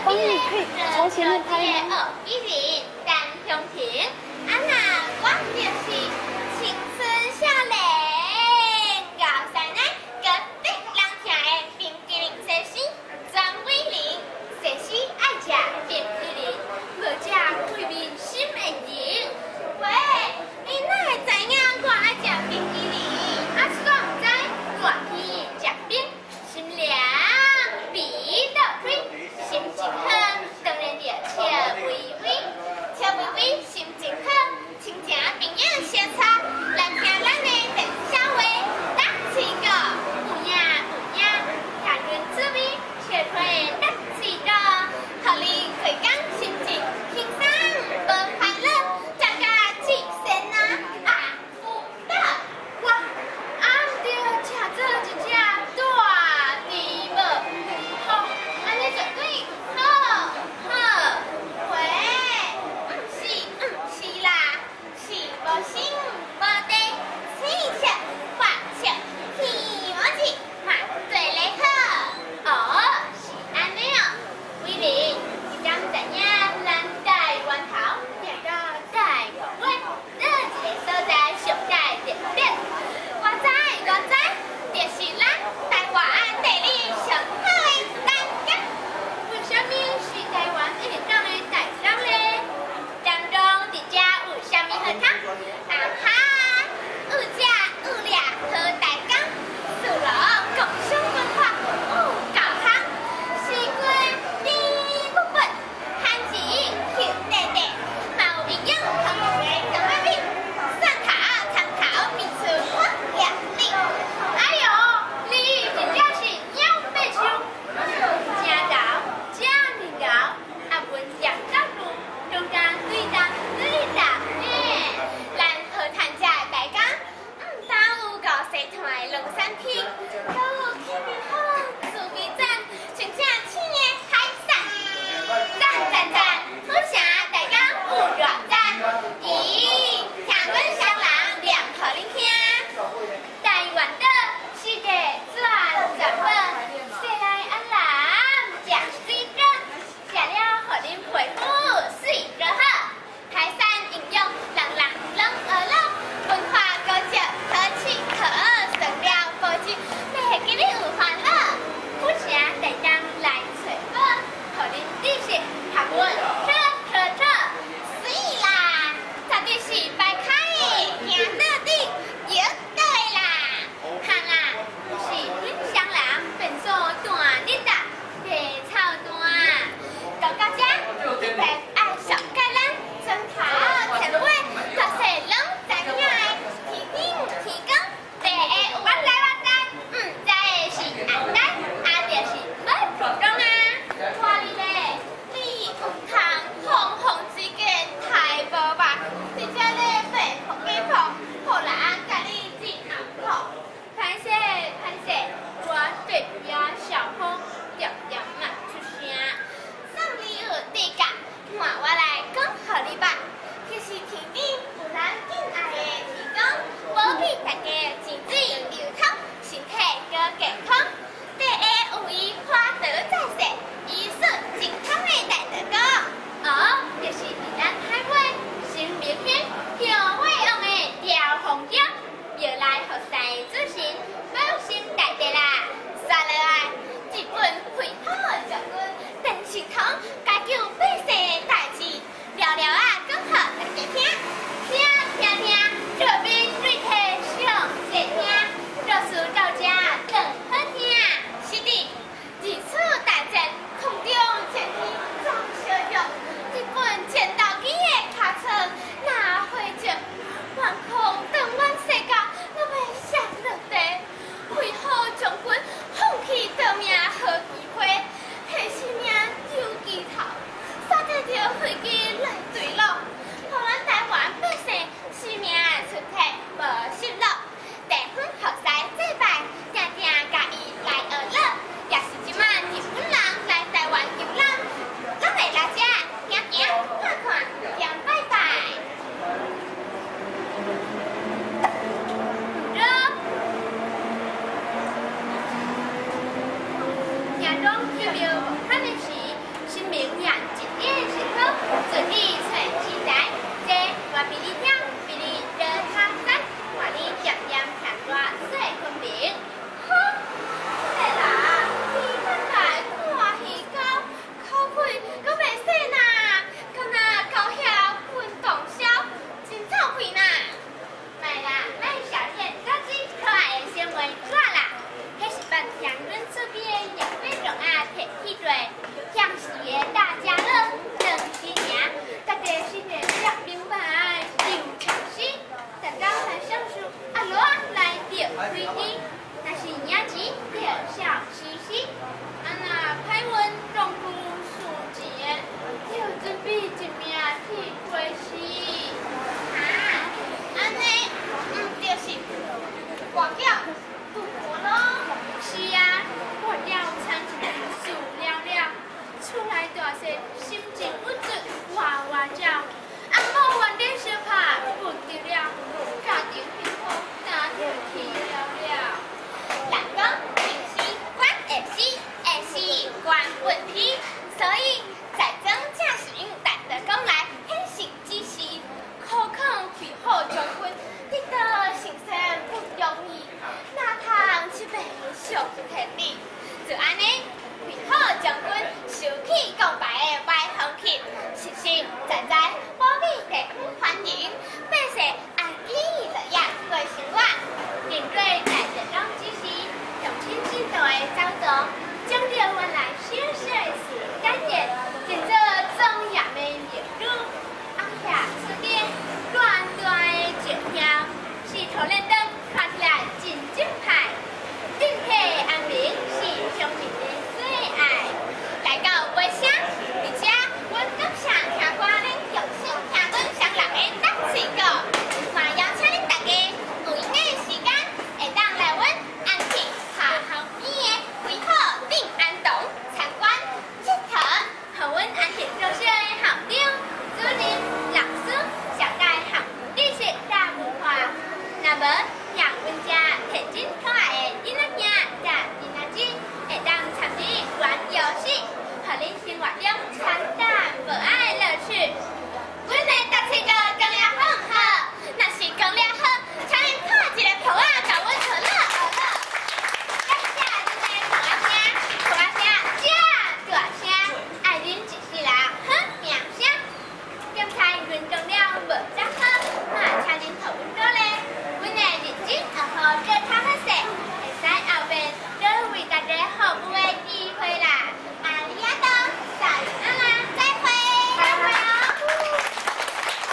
方面可以朝前面拍吗？依然但向前，那我就是青春少年，高山内个得人听的冰淇淋先生张伟玲，先生爱食冰淇淋，无食开面心会赢。喂，你哪会知影我爱食冰淇淋？煞唔知热天食冰，心凉鼻倒水，心情好，当然要笑微微，笑微微心情好，亲情朋友相插，来听咱的电视小话，打起个有影有影，谈论滋味，切开打起个，互你开讲心情轻松无烦恼，大家起身啊！不得我。吃做一只大猪母，好，安尼绝对好，喂，唔是啦，是无心无地，青色发色天王子嘛最嘞好，是安尼哦，伟玲，你敢知影咱台湾头定到台湾湾，哪一个所在上界特别？我知。就是咱台湾地理上好的台港，为什么是台湾会当的台港呢？当中伫遮有啥物好康？有食有掠好台港，输入共享文化有够康，四季甜不不，汉字甜地地，嘛有营养丰富的港仔米，蒜头参考秘出我料理。哎呦，你真正是鸟白手，真柔真面柔，文养高度，中间对答咱好谈者的大家，但有够社团的两三天，都有气味好，趣味赞，真正青的海赞，好声大家有热赞，咦，听阮双人念互恁听，台湾岛。世界转转本，西来安南食水果，食了互恁皮肤水就好。海产营养，人拢学咯，文化高级，可吃可学，生了保证，袂记你有烦恼。有啥大当来找我，互恁知识学问扯，水啦，绝对是摆开的，行到底，摇到的啦。行啊，是阮双人变做大日达，地草单，到到遮，特别爱上介咱枕头前尾，确实拢知影的，天顶天光，地下有我知，唔知的是安呆，就是要主动啊。看你咧，你有通红之间太无吧？直接咧被给破，好人甲你真难破。歹势，我对边小风点嘛出声。送你有地角，换我来讲互你吧。其实天顶有咱敬爱的天公，保庇大家钱水流通，身体搁健康。地下有伊花朵在世，医术健康的大德哥。就是伫咱海湾新明轩向外用的调风雕。要来服侍主神，保生大地啦！刷落来，一本开好作文，电视堂解救百姓的代志，聊聊讲互大家听，听，这边对题上细听，若是到这更好听。是的，二次大战空中前天总小玉，一本战斗机的卡册，哪会着？万空当阮世界，我要上落地，为何将军放弃逃命好机会？迄生命丢机头，煞带着飞机来坠落，互咱台湾百姓生命出体无失落。地方学师祭拜，定甲伊来学乐，也是即摆日本人来台湾游览，咱来来遮行，看，兼拜拜。听中叫着无款的时，心明眼一眼是好，准你传奇才，这我比你强，比你热他山，我你点点看我水分明。好，对啦，你看来看戏高，口气搁袂洗呐，敢若高遐运动销，真臭屁呐！买啦，买小片高级可爱的纤维纸啦，迄是把香润出边也会容啊摕起做，香是的大家乐，两新年，大家新年乐明白，又诚实，大家来享受阿罗来着开机，若是领钱着笑嘻嘻，啊那歹运中途输钱，要准备一命去归西。安尼，就是外表不活咯。是啊，外表参一个事了了，厝内大细，心情不足，哇哇叫。阿某原点小拍，不得了，家庭幸福，家庭去了了。人讲平时管会死，会死管问题，所以在增驾驶运胆的讲来，很实之是。可抗肥好将军，得到成生不容易，哪通去被小天理？就安尼，肥好将军收起告白的歪风气，实实在在保庇地方欢迎，百姓安居乐业过生活。面对在日中之时，用亲近度的走动，将着原来小小的事感言，变作庄严的名语。下出点短短的石条，是头连灯看起来真正派。整体安宁是乡民的最爱。来到尾声，而且阮感谢听歌恁用心听阮双人的答嘴歌，嘛邀请恁大家有闲的时间，会当来阮安庆下巷边的惠好定安堂参观佚佗，和阮安庆做小的校长、主任。老师小带行历史大文化，那么。